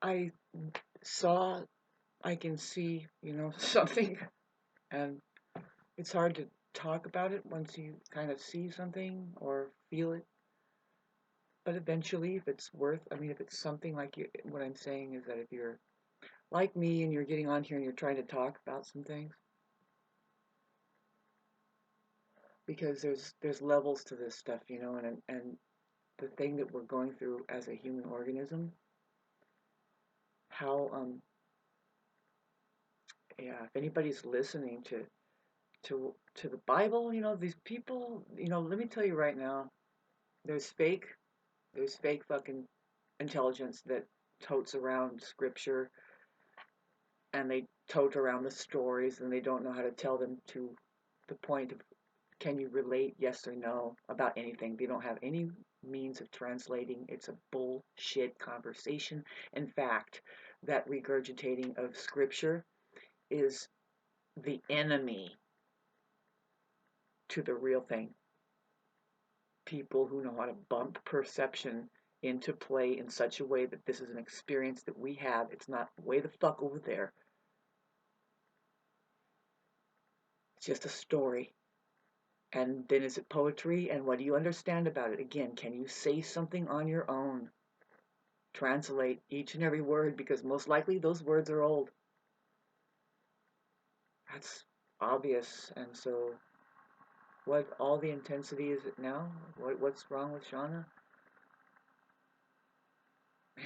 I saw, I can see, something, and it's hard to talk about it once you kind of see something or feel it. But eventually, if it's if it's something like what I'm saying is that if you're like me and you're getting on here and you're trying to talk about some things, because there's levels to this stuff, and the thing that we're going through as a human organism, how yeah, if anybody's listening to the Bible, these people, let me tell you right now, there's fake there's fake fucking intelligence that totes around scripture, and they tote around the stories, and they don't know how to tell them to the point of, can you relate, yes or no, about anything. They don't have any means of translating. It's a bullshit conversation. In fact, that regurgitating of scripture is the enemy to the real thing. People who know how to bump perception into play in such a way that this is an experience that we have. It's not way the fuck over there. It's just a story. And then is it poetry? And what do you understand about it? Again, can you say something on your own? Translate each and every word, because most likely those words are old. That's obvious. And so, what all the intensity is it now? What's wrong with Shauna?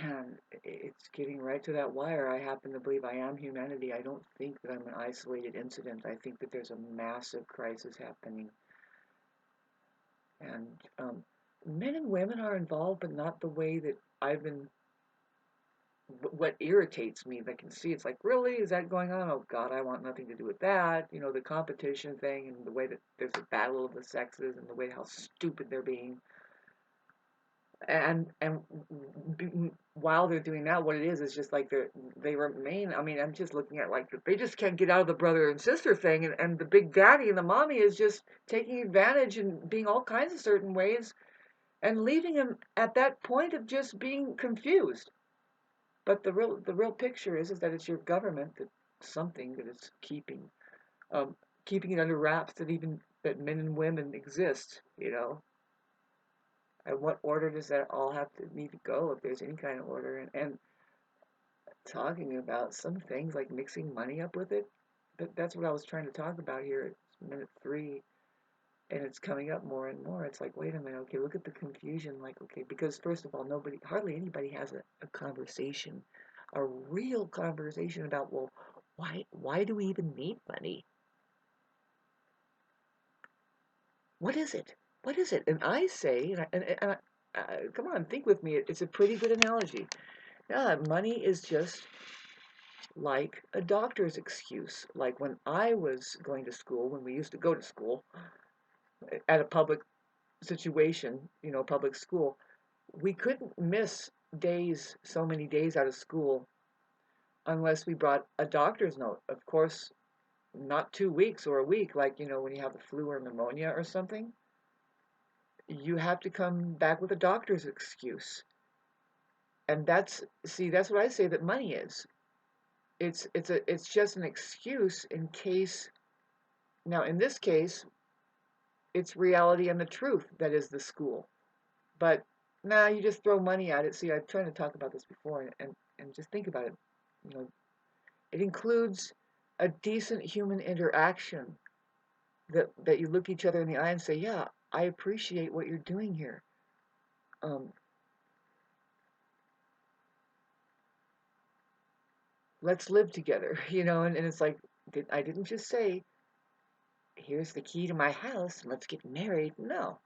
Man, it's getting right to that wire. I happen to believe I am humanity. I don't think that I'm an isolated incident. I think that there's a massive crisis happening. And men and women are involved, but not the way that I've been. What irritates me, I can see, it's like, really? Is that going on? Oh, God, I want nothing to do with that. The competition thing and the way that there's a battle of the sexes and the way how stupid they're being. And while they're doing that, what it is just like they remain. I mean, I'm just looking at, like, they just can't get out of the brother and sister thing, and the big daddy and the mommy is just taking advantage and being all kinds of certain ways, and leaving him at that point of just being confused. But the real picture is that it's your government, that something that is um, keeping it under wraps, that men and women exist. And what order does that all have to need to go, if there's any kind of order? And talking about some things like mixing money up with it, that's what I was trying to talk about here. It's minute 3, and it's coming up more and more. It's like, wait a minute, okay, look at the confusion. Like, okay, because first of all, hardly anybody has a conversation, a real conversation about, well, why do we even need money? What is it? What is it? And I say, come on, think with me. It's a pretty good analogy. Yeah, money is just like a doctor's excuse. Like when I was going to school, when we used to go to school at a public situation, public school, we couldn't miss so many days out of school, unless we brought a doctor's note. Of course, not 2 weeks or a week, like, when you have the flu or pneumonia or something, you have to come back with a doctor's excuse. And that's what I say that money is. It's just an excuse in case. Now, in this case, it's reality and the truth that is the school. But nah, you just throw money at it. See, I've tried to talk about this before, and just think about it. You know, it includes a decent human interaction, that you look each other in the eye and say, yeah, I appreciate what you're doing here. Um, let's live together, and it's like, I didn't just say, here's the key to my house, let's get married. No.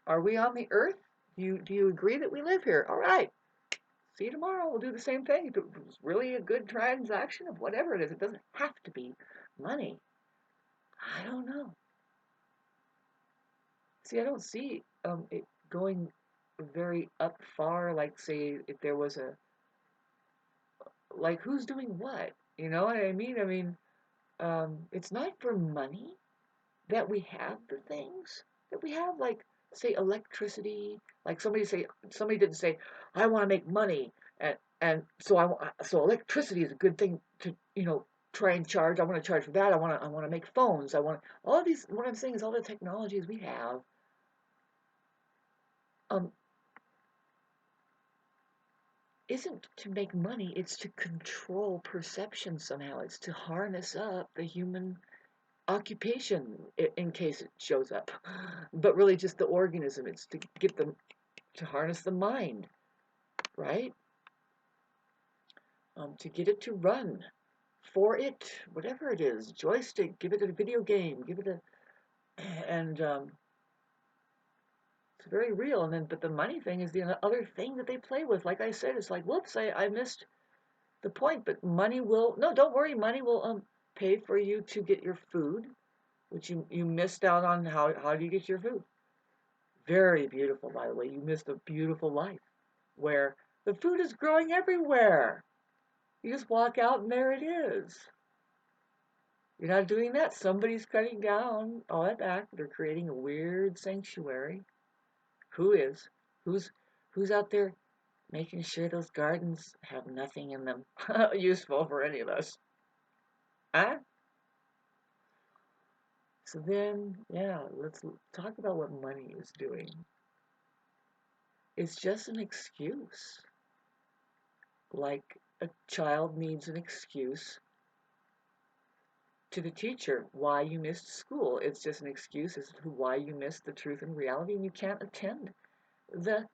Are we on the earth? Do you agree that we live here? All right. See you tomorrow. We'll do the same thing. If it was really a good transaction of whatever it is, it doesn't have to be money. I don't know. See, I don't see it going very up far. Like, say, if there was like, who's doing what? You know what I mean? It's not for money that we have the things that we have. Like, say, electricity. Like, somebody didn't say, I want to make money. And so electricity is a good thing to, try and charge. I want to charge for that. I want to make phones. I want all of these. What I'm saying is all the technologies we have um, isn't to make money. It's to control perception somehow. It's to harness up the human occupation in case it shows up, but really just the organism. It's to get them to harness the mind, right? To get it to run for it, whatever it is, joystick, give it a video game, give it a, and it's very real. And then, but the money thing is the other thing that they play with. Like I said, it's like, whoops, I missed the point. But money will, no, don't worry, money will pay for you to get your food, which you missed out on. How do you get your food? Very beautiful, by the way. You missed a beautiful life where the food is growing everywhere. You just walk out and there it is. You're not doing that. Somebody's cutting down all that back. They're creating a weird sanctuary. Who is? Who's who's out there making sure those gardens have nothing in them useful for any of us? Huh? So then, yeah, let's talk about what money is doing. It's just an excuse. Like a child needs an excuse to the teacher why you missed school. It's just an excuse as to why you missed the truth and reality and you can't attend the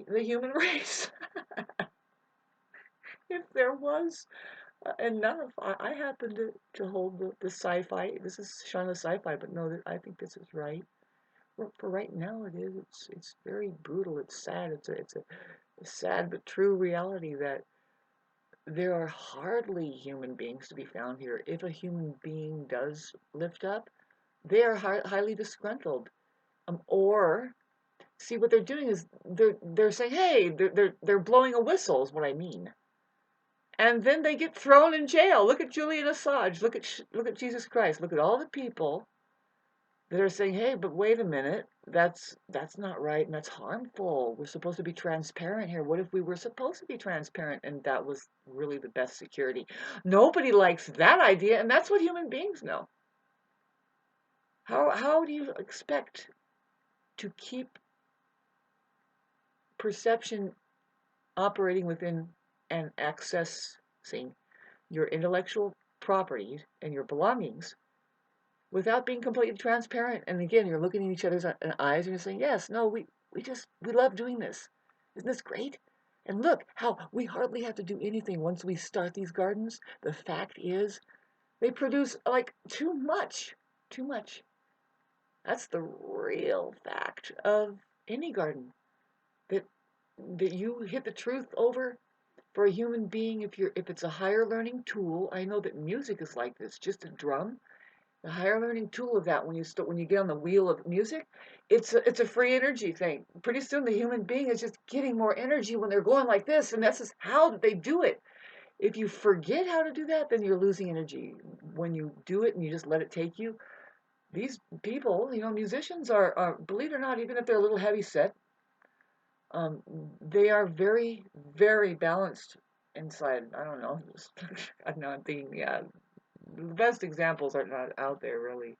human race. If there was enough, I happen to hold the sci-fi. This is Shauna sci-fi, but no, I think this is right. For right now, it is. It's very brutal. It's sad. It's a sad but true reality that there are hardly human beings to be found here. If a human being does lift up, they are highly disgruntled. Or see what they're doing is they're saying, hey, they're blowing a whistle is what I mean. And then they get thrown in jail. Look at Julian Assange. Look at Jesus Christ. Look at all the people that are saying, "Hey, but wait a minute. That's not right, and that's harmful. We're supposed to be transparent here. What if we were supposed to be transparent and that was really the best security?" Nobody likes that idea, and that's what human beings know. How do you expect to keep perception operating within and accessing your intellectual property and your belongings without being completely transparent? And again, you're looking at each other's eyes and you're saying, yes, no, we love doing this. Isn't this great? And look how we hardly have to do anything once we start these gardens. The fact is, they produce like too much. Too much. That's the real fact of any garden. That you hit the truth over for a human being if it's a higher learning tool. I know that music is like this, just a drum. The higher learning tool of that when you get on the wheel of music, it's a free energy thing. Pretty soon the human being is just getting more energy when they're going like this, and that's just how they do it. If you forget how to do that, then you're losing energy. When you do it and you just let it take you, these people, musicians are believe it or not, even if they're a little heavy set, um, they are very, very balanced inside. I don't know. I don't know. I'm thinking, yeah, the best examples are not out there really.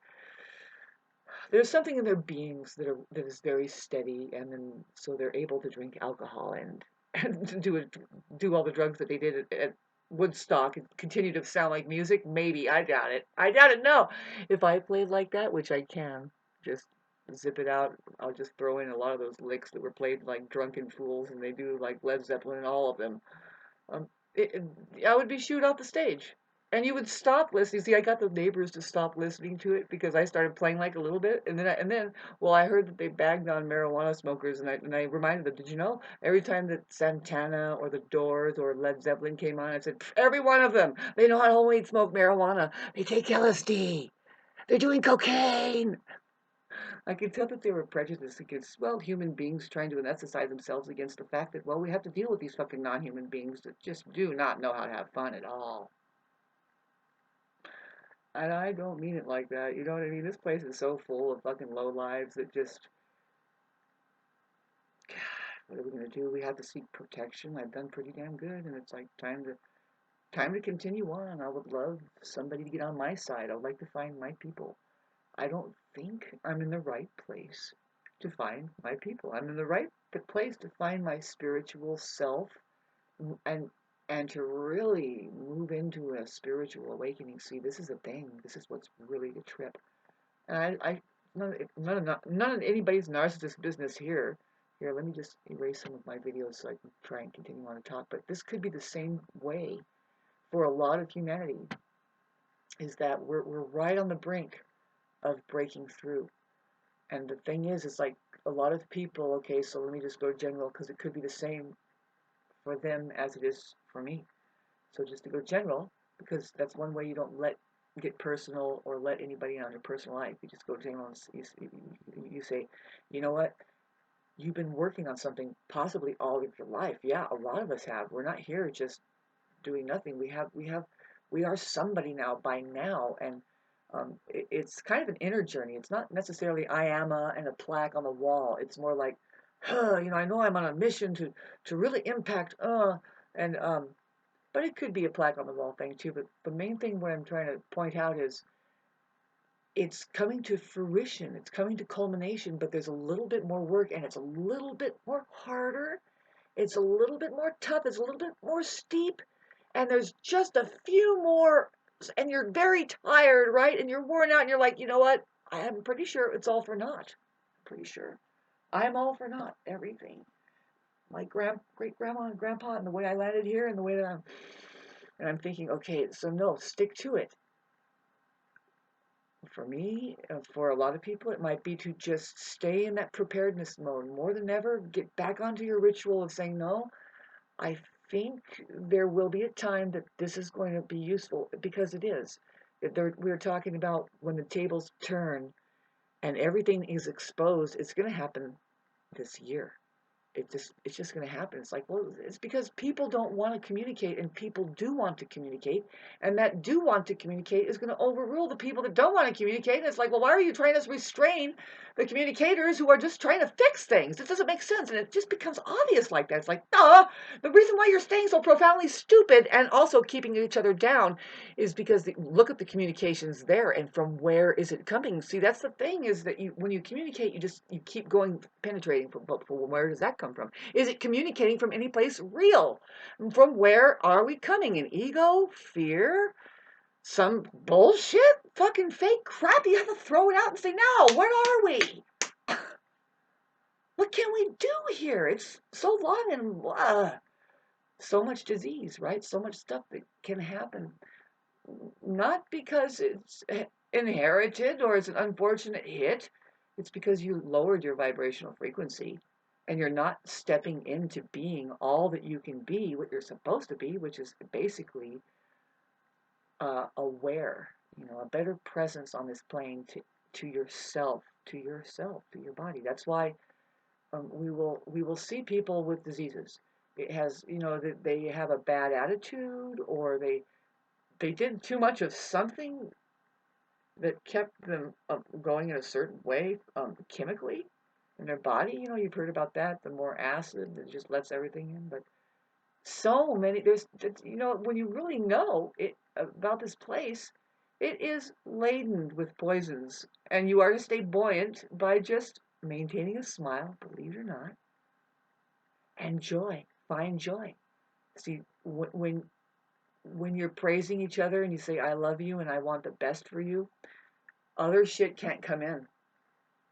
There's something in their beings that is very steady, and then so they're able to drink alcohol and do all the drugs that they did at Woodstock and continue to sound like music. Maybe I doubt it. I doubt it. No, if I played like that, which I can, just zip it out. I'll just throw in a lot of those licks that were played like drunken fools, and they do like Led Zeppelin and all of them. Um, I would be shooed off the stage. And you would stop listening. See, I got the neighbors to stop listening to it because I started playing like a little bit, well, I heard that they bagged on marijuana smokers, and I reminded them, did you know? Every time that Santana or the Doors or Led Zeppelin came on, I said, every one of them, they know how to only smoke marijuana. They take LSD. They're doing cocaine. I could tell that they were prejudiced against, well, human beings trying to anesthetize themselves against the fact that, well, we have to deal with these fucking non-human beings that just do not know how to have fun at all. And I don't mean it like that. You know what I mean? This place is so full of fucking low lives that just, what are we going to do? We have to seek protection. I've done pretty damn good, and it's like time to continue on. I would love somebody to get on my side. I would like to find my people. I don't think I'm in the right place to find my people. I'm in the right place to find my spiritual self and and to really move into a spiritual awakening. See, this is a thing. This is what's really the trip. And I none of anybody's narcissist business here. Here, let me just erase some of my videos so I can try and continue on to talk. But this could be the same way for a lot of humanity. Is that we're right on the brink of breaking through. And the thing is, it's like a lot of people. Okay, so let me just go general because it could be the same for them as it is for me. So just to go general, because that's one way you don't get personal or let anybody on your personal life. You just go general and you say, you know what? You've been working on something possibly all of your life. Yeah, a lot of us have. We're not here just doing nothing. We are somebody now by now, and it's kind of an inner journey. It's not necessarily I am and a plaque on the wall. It's more like, I know I'm on a mission to really impact, and but it could be a plaque on the wall thing too. But the main thing what I'm trying to point out is it's coming to fruition. It's coming to culmination, but there's a little bit more work and it's a little bit more harder. It's a little bit more tough. It's a little bit more steep. And there's just a few more, and you're very tired, right? And you're worn out and you're like, you know what? I am pretty sure it's all for naught. Pretty sure. I'm all for naught. Everything. My great grandma and grandpa and the way I landed here and the way that I'm thinking, okay, so no, stick to it. For me, for a lot of people, it might be to just stay in that preparedness mode more than ever. Get back onto your ritual of saying, no, I think there will be a time that this is going to be useful because it is. We're talking about when the tables turn and everything is exposed, it's going to happen this year. It's just going to happen. It's like, well, it's because people don't want to communicate and people do want to communicate, and that do want to communicate is going to overrule the people that don't want to communicate. And it's like, well, why are you trying to restrain the communicators who are just trying to fix things? It doesn't make sense, and it just becomes obvious like that. It's like, the reason why you're staying so profoundly stupid and also keeping each other down is because look at the communications there, and from where is it coming? See, that's the thing, is that when you communicate, you keep going penetrating. From where does that come from? Is it communicating from any place real? From where are we coming? In ego, fear, some bullshit, fucking fake crap? You have to throw it out and say, no, where are we? What can we do here? It's so long and so much disease, right? So much stuff that can happen. Not because it's inherited or it's an unfortunate hit. It's because you lowered your vibrational frequency and you're not stepping into being all that you can be, what you're supposed to be, which is basically aware, a better presence on this plane to yourself, to your body. That's why we will see people with diseases. It has, they have a bad attitude, or they did too much of something that kept them going in a certain way chemically in their body. You've heard about that. The more acid, it just lets everything in. But so many, when you really know it about this place, it is laden with poisons, and you are to stay buoyant by just maintaining a smile, believe it or not, and joy. Find joy. See, when you're praising each other and you say, I love you and I want the best for you, other shit can't come in.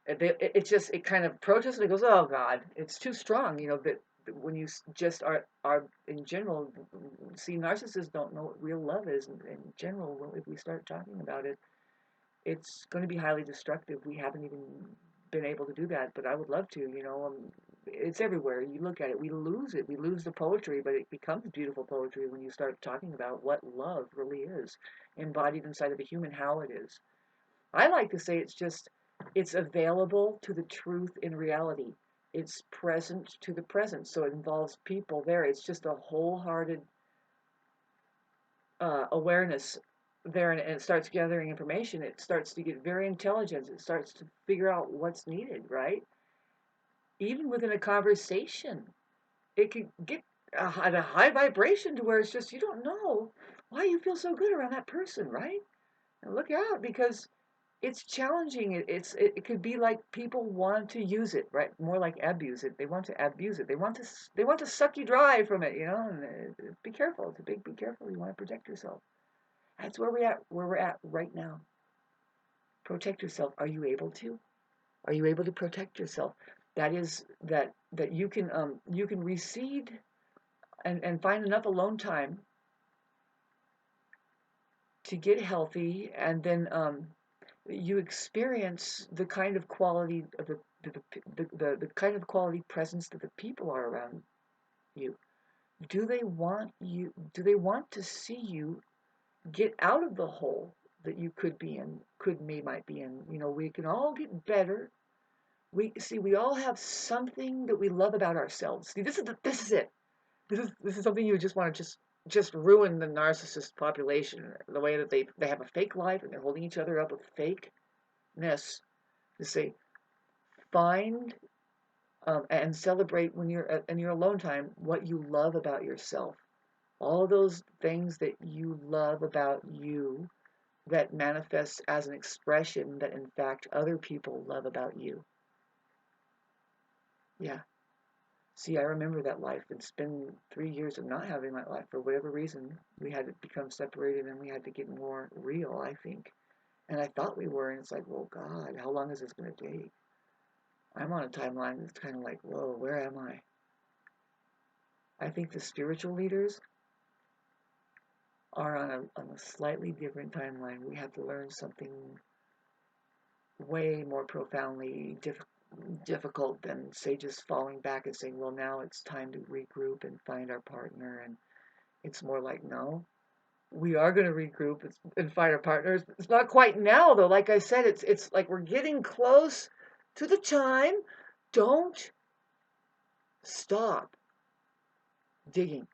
It kind of protests and it goes, oh God, it's too strong. That when you just are in general, see, narcissists don't know what real love is. In general, if we start talking about it, it's going to be highly destructive. We haven't even been able to do that, but I would love to. It's everywhere. You look at it, we lose it. We lose the poetry, but it becomes beautiful poetry when you start talking about what love really is, embodied inside of a human, how it is. I like to say it's available to the truth in reality. It's present to the present, so it involves people there. It's just a wholehearted awareness there, and it starts gathering information. It starts to get very intelligent. It starts to figure out what's needed, right? even within a conversation, it can get at a high vibration to where it's just you don't know why you feel so good around that person, right? And look out because it's challenging. It could be like people want to use it, right? More like abuse it. They want to abuse it. They want to suck you dry from it, you know. And be careful. It's a big be careful. You want to protect yourself. That's where we're at right now. Protect yourself. Are you able to? Are you able to protect yourself? That is that you can recede and find enough alone time to get healthy, and then you experience the kind of quality of the kind of quality presence that the people are around you. Do they want you? Do they want to see you get out of the hole that you could be in, might be in? You know, we can all get better. We all have something that we love about ourselves. See, this is it. This is something you just want to just ruin the narcissist population. The way that they have a fake life and they're holding each other up with fakeness. To say, find and celebrate when you're in your alone time what you love about yourself. All those things that you love about you that manifests as an expression that in fact other people love about you. Yeah. See, I remember that life. It's been 3 years of not having that life for whatever reason. We had to become separated and we had to get more real, I think. And I thought we were, and it's like, well, God, how long is this going to take? I'm on a timeline that's kind of like, whoa, where am I? I think the spiritual leaders are on a slightly different timeline. We have to learn something way more profoundly difficult than, say, just falling back and saying, well, now it's time to regroup and find our partner. And it's more like, no, we are going to regroup and find our partners. It's not quite now, though. Like I said, it's like we're getting close to the time. Don't stop digging.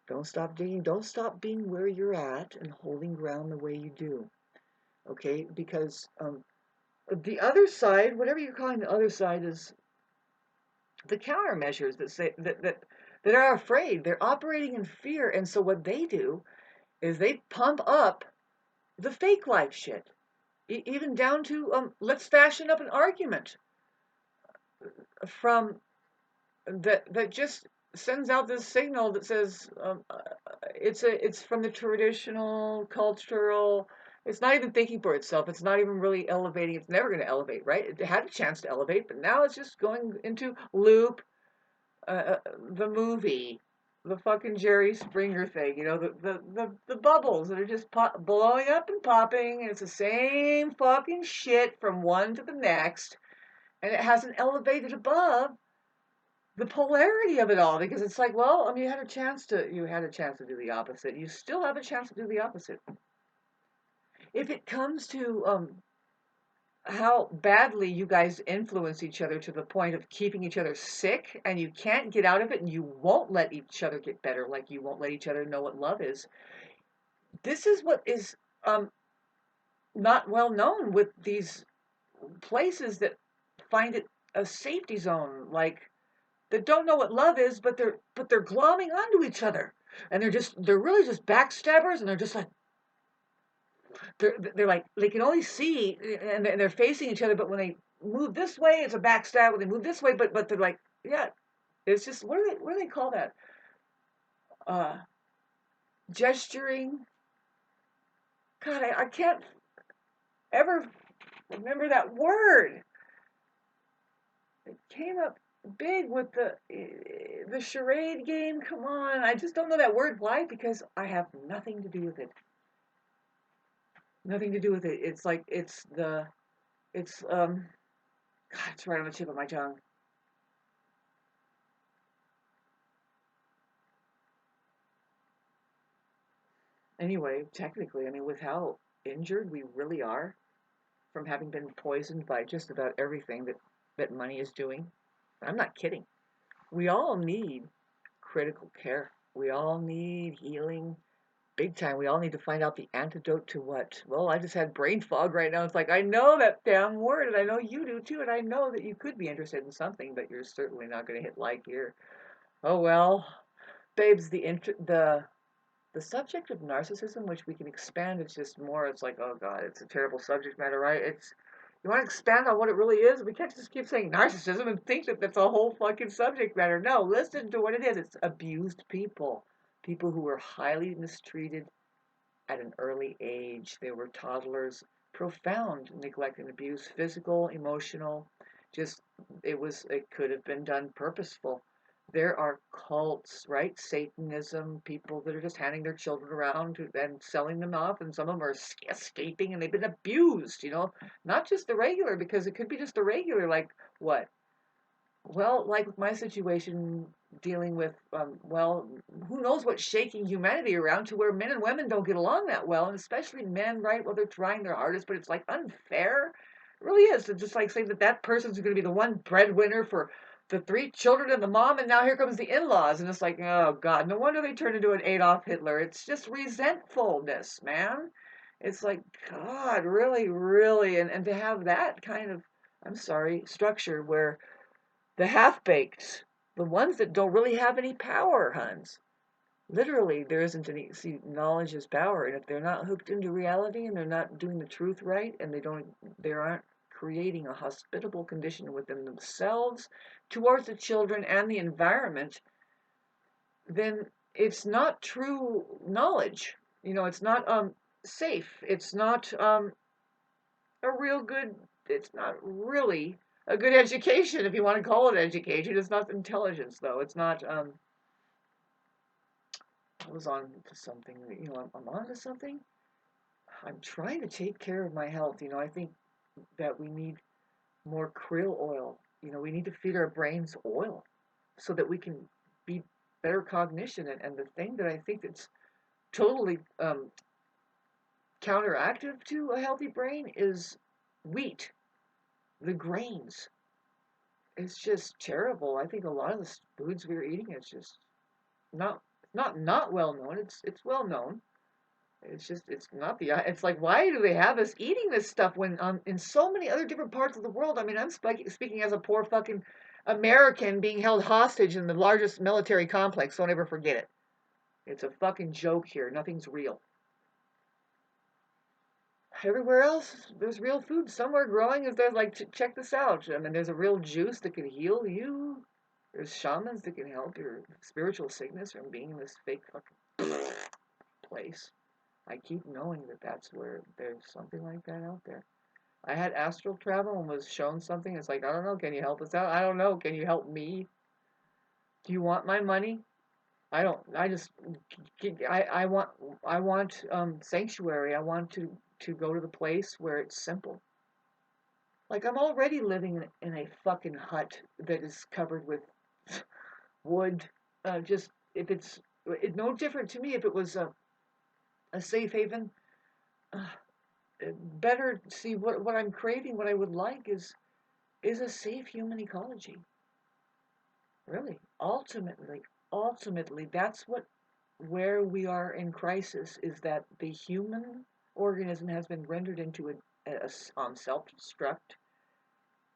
Don't stop digging. Don't stop being where you're at and holding ground the way you do. Okay? Because the other side, whatever you're calling the other side, is the countermeasures that say that are afraid. They're operating in fear, and so what they do is they pump up the fake life shit, even down to let's fashion up an argument from that just sends out this signal that says it's from the traditional cultural. It's not even thinking for itself. It's not even really elevating. It's never going to elevate, right? It had a chance to elevate, but now it's just going into loop. Uh, the movie, the fucking Jerry Springer thing, you know, the bubbles that are just blowing up and popping, and it's the same fucking shit from one to the next, and it hasn't elevated above the polarity of it all because it's like, well, I mean, you had a chance to do the opposite. You still have a chance to do the opposite. If it comes to how badly you guys influence each other to the point of keeping each other sick and you can't get out of it and you won't let each other get better, like you won't let each other know what love is. This is what is not well known with these places that find it a safety zone, like that don't know what love is, but they're glomming onto each other, and they're really just backstabbers, and they're just like they're like they can only see, and they're facing each other, but when they move this way, it's a backstab. When they move this way, but they're like, yeah, it's just what do they call that? Uh, Gesturing. God, I can't ever remember that word. It came up big with the charade game. Come on, I just don't know that word. Why? Because I have nothing to do with it. Nothing to do with it. It's like it's God, it's right on the tip of my tongue. Anyway, technically, I mean, with how injured we really are from having been poisoned by just about everything that money is doing, I'm not kidding. We all need critical care. We all need healing big time. We all need to find out the antidote to what? Well, I just had brain fog right now. It's like, I know that damn word, and I know you do too, and I know that you could be interested in something, but you're certainly not going to hit like here. Oh well, babes, the subject of narcissism, which we can expand, it's just more, it's like, oh God, it's a terrible subject matter, right? You want to expand on what it really is? We can't just keep saying narcissism and think that that's a whole fucking subject matter. No, listen to what it is. It's abused people. People who were highly mistreated at an early age. They were toddlers. Profound neglect and abuse, physical, emotional. Just, it could have been done purposeful. There are cults, right? Satanism, people that are just handing their children around and selling them off, and some of them are escaping and they've been abused, Not just the regular, because it could be just the regular, like what? Well, like with my situation, dealing with, well, who knows what's shaking humanity around to where men and women don't get along that well, and especially men, right? Well, they're trying their hardest, but it's like unfair. It really is. It's just like saying that that person's going to be the one breadwinner for the three children and the mom, and now here comes the in-laws, and it's like, oh God, no wonder they turned into an Adolf Hitler. It's just resentfulness, man. It's like, God, really, really, and to have that kind of, I'm sorry, structure where the half-baked, the ones that don't really have any power, Huns. Literally, there isn't any. See, knowledge is power, and if they're not hooked into reality and they're not doing the truth right, and they aren't creating a hospitable condition within themselves, towards the children and the environment, then it's not true knowledge. It's not safe. It's not a real good, it's not really a good education, if you want to call it education. It's not intelligence, though. It's not, I was on to something, I'm on to something. I'm trying to take care of my health. I think that we need more krill oil. We need to feed our brains oil so that we can be better cognition. And the thing that I think that's totally counteractive to a healthy brain is wheat, the grains. It's just terrible. I think a lot of the foods we're eating, it's just not not well known. It's well known. It's just, it's not the, it's like, why do they have us eating this stuff when in so many other different parts of the world? I mean, I'm speaking as a poor fucking American being held hostage in the largest military complex. Don't ever forget it. It's a fucking joke here. Nothing's real. Everywhere else, there's real food somewhere growing. Is there, like, check this out? I mean, there's a real juice that can heal you. There's shamans that can help your spiritual sickness from being in this fake fucking place. I keep knowing that that's where there's something like that out there. I had astral travel and was shown something. It's like, I don't know. Can you help us out? I don't know. Can you help me? Do you want my money? I don't. I just. I want sanctuary. I want to go to the place where it's simple. Like, I'm already living in a fucking hut that is covered with wood. Just, if it's no different to me if it was a safe haven. Uh, Better, see, what I'm craving, what I would like is a safe human ecology. Really, ultimately, that's where we are in crisis, is that the human organism has been rendered into a self-destruct.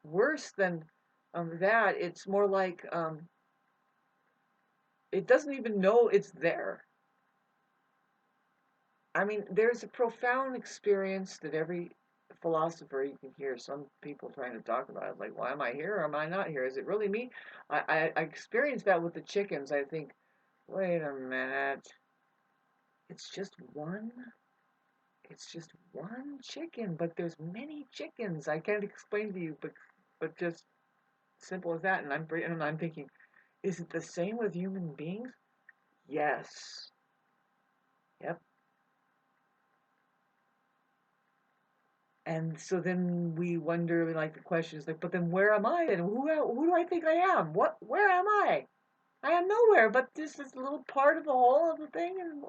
Worse than that, it's more like it doesn't even know it's there. I mean, there's a profound experience that every philosopher, you can hear some people trying to talk about it, like, why am I here or am I not here? Is it really me? I experienced that with the chickens. I think, wait a minute, it's just one, it's just one chicken, but there's many chickens. I can't explain to you, but just simple as that. And I'm thinking, is it the same with human beings? Yes. Yep. And so then we wonder, like, the question is like, but then where am I? And who do I think I am? Where am I? I am nowhere, but this little part of the whole of the thing. And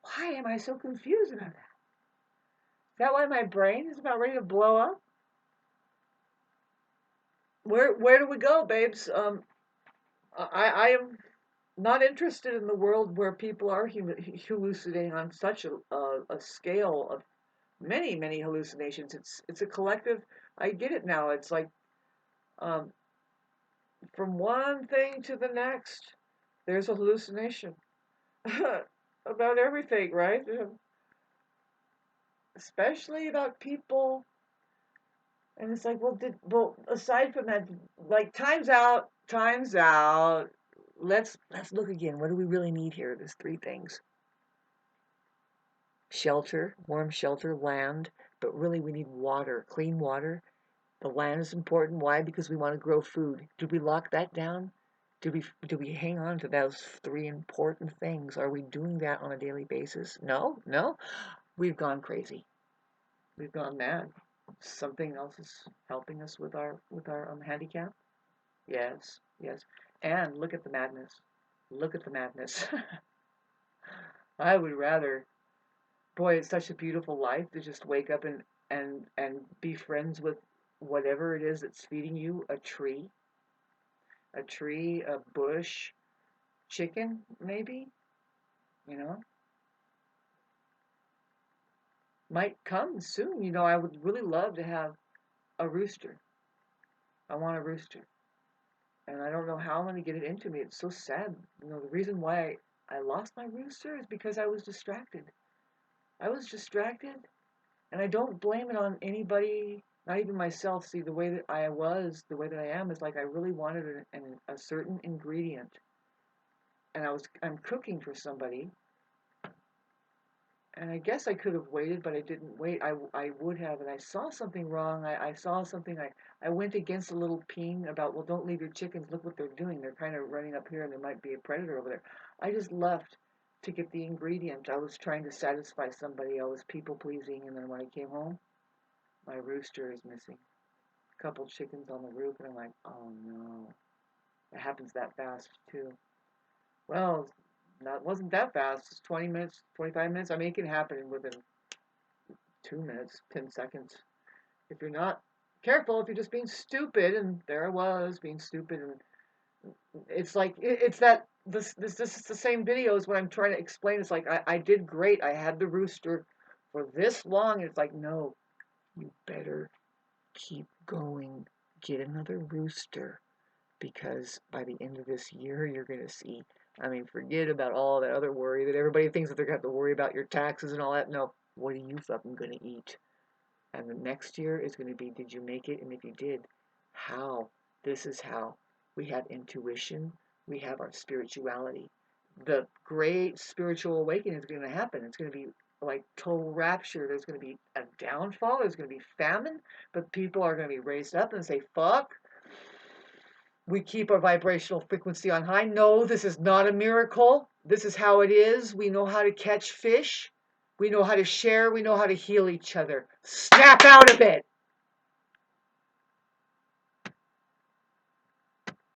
why am I so confused about that? Is that why my brain is about ready to blow up? Where do we go, babes? I am. not interested in the world where people are hallucinating on such a scale of many, many hallucinations. It's a collective. I get it now. It's like um, from one thing to the next, there's a hallucination about everything, right? Especially about people. And it's like, well, aside from that, like, time's out, time's out. Let's look again. What do we really need here? There's three things: shelter, warm shelter, land, but really we need water, clean water. The land is important. Why? Because we want to grow food. Did we lock that down? Do we hang on to those three important things? Are we doing that on a daily basis? No, no. We've gone crazy. We've gone mad. Something else is helping us with our handicap. Yes, yes. And look at the madness. Look at the madness. I would rather, boy, it's such a beautiful life to just wake up and be friends with whatever it is that's feeding you, a tree, a bush, chicken, maybe, you know, might come soon. I would really love to have a rooster. I want a rooster. And I don't know how I'm going to get it into me. It's so sad. The reason why I lost my rooster is because I was distracted. I was distracted, and I don't blame it on anybody, not even myself. See, the way that I was, the way that I am, is like I really wanted a certain ingredient, and I'm cooking for somebody, and I guess I could have waited, but I didn't wait. I would have, and I saw something wrong. I saw something. I went against a little ping about, well, don't leave your chickens. Look what they're doing. They're kind of running up here, and there might be a predator over there. I just left to get the ingredient. I was trying to satisfy somebody. I was people pleasing, and then when I came home, my rooster is missing. A couple chickens on the roof, and I'm like, oh no. It happens that fast too. Well, that wasn't that fast. It's 20 minutes, 25 minutes. I mean, it can happen within 2 minutes, 10 seconds. If you're not careful, if you're just being stupid, and there I was being stupid, and it's like it's that this is the same video as what I'm trying to explain. It's like I did great. I had the rooster for this long, and it's like, no, you better keep going. Get another rooster, because by the end of this year, you're going to see. I mean, forget about all that other worry that everybody thinks that they're going to have to worry about your taxes and all that. No, what are you fucking going to eat? And the next year is going to be, did you make it? And if you did, how? This is how. We have intuition. We have our spirituality. The great spiritual awakening is going to happen. It's going to be like total rapture. There's going to be a downfall. There's going to be famine. But people are going to be raised up and say, fuck, we keep our vibrational frequency on high. No, this is not a miracle. This is how it is. We know how to catch fish. We know how to share. We know how to heal each other. Snap out of it.